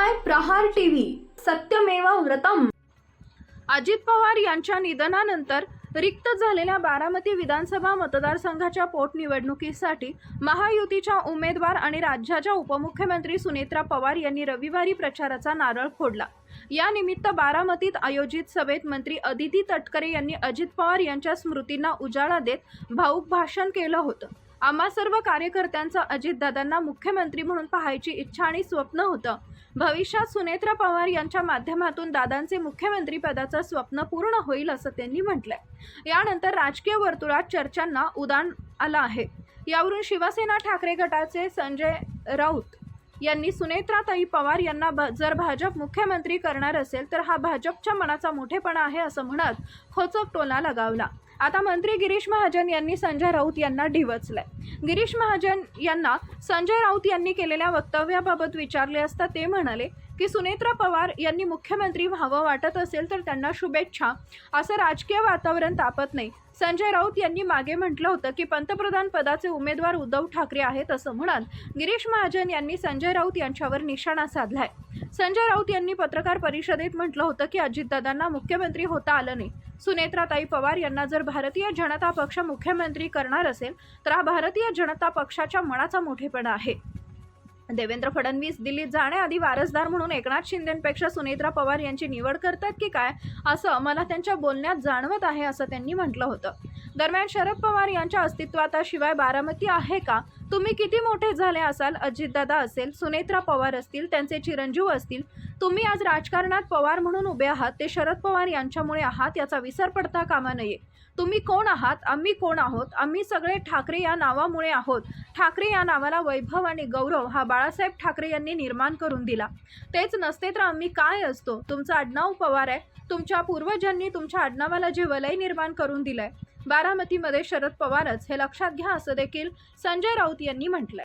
पाहताय प्रहार टीव्ही, सत्यमेव व्रतम। अजित पवार यांच्या निधनानंतर रिक्त झालेल्या बारामती विधानसभा मतदारसंघाच्या पोटनिवडणुकीसाठी महायुतीच्या उमेदवार आणि राज्याच्या उपमुख्यमंत्री सुनेत्रा पवार यांनी रविवारी प्रचाराचा नारळ फोडला। या निमित्त बारामतीत आयोजित सभेत मंत्री अदिती तटकरे यांनी अजित पवार यांच्या स्मृतींना उजाळा देत भावुक भाषण केलं होतं। आम्हा सर्व कार्यकर्त्यांचं अजितदादांना मुख्यमंत्री म्हणून पाहायची इच्छा आणि स्वप्न होतं। भविष्यात सुनेत्रा पवार यांच्या माध्यमातून दादांचे मुख्यमंत्री पदाचं स्वप्न पूर्ण होईल असं त्यांनी म्हटलंय। यानंतर राजकीय वर्तुळात चर्चांना उधाण आलं आहे। यावरून शिवसेना ठाकरे गटाचे संजय राऊत यांनी सुनेत्राताई पवार यांना जर भाजप मुख्यमंत्री करणार असेल तर हा भाजपच्या मनाचा मोठेपणा आहे असं म्हणत खोचक टोला लगावला। आता मंत्री गिरीश महाजन यांनी संजय राऊत यांना डिवचलंय। गिरीश महाजन यांना संजय राऊत यांनी केलेल्या वक्तव्याबाबत विचारले असता ते म्हणाले की सुनेत्रा पवार यांनी मुख्यमंत्री व्हावं वाटत असेल तर त्यांना शुभेच्छा, असं राजकीय वातावरण तापत नाही। संजय राऊत यांनी मागे म्हटलं होतं की पंतप्रधान पदाचे उमेदवार उद्धव ठाकरे आहेत असं म्हणत गिरीश महाजन यांनी संजय राऊत यांच्यावर निशाणा साधलाय। संजय राऊत यांनी पत्रकार परिषदेत म्हटलं होतं की अजितदादांना मुख्यमंत्री होता आलं नाही। सुनेत्राताई पवार यांना जर भारतीय जनता पक्ष मुख्यमंत्री करणार असेल तर हा भारतीय जनता पक्षाच्या मनाचा मोठेपणा आहे। देवेंद्र फडणवीस दिल्लीत जाण्याआधी वारसदार म्हणून एकनाथ शिंदेंपेक्षा सुनेत्रा पवार यांची निवड करतात की काय असं मला त्यांच्या बोलण्यात जाणवत आहे असं त्यांनी म्हटलं होतं। दरम्यान शरद पवार यांच्या अस्तित्वाशिवाय बारामती आहे का? तुम्ही किती मोठे झाले असाल, अजितदादा असेल, सुनेत्रा पवार असतील, त्यांचे चिरंजीव असतील, तुम्ही आज राजकारणात पवार म्हणून उभे आहात ते शरद पवार यांच्यामुळे आहात याचा विसर पडता कामा नये। तुम्ही कोण आहात, आम्ही कोण आहोत? आम्ही सगळे ठाकरे या नावामुळे आहोत। ठाकरे या नावाला वैभव आणि गौरव हा बाळासाहेब ठाकरे यांनी निर्माण करून दिला। तेच नसते तर आम्ही काय असतो? तुमचं आडनाव पवार आहे। तुमच्या पूर्वजांनी तुमच्या आडनावाला जे वलय निर्माण करून दिलंय बारामतीमध्ये शरद पवारच हे लक्षात घ्या असं देखील संजय राऊत यांनी म्हटलंय।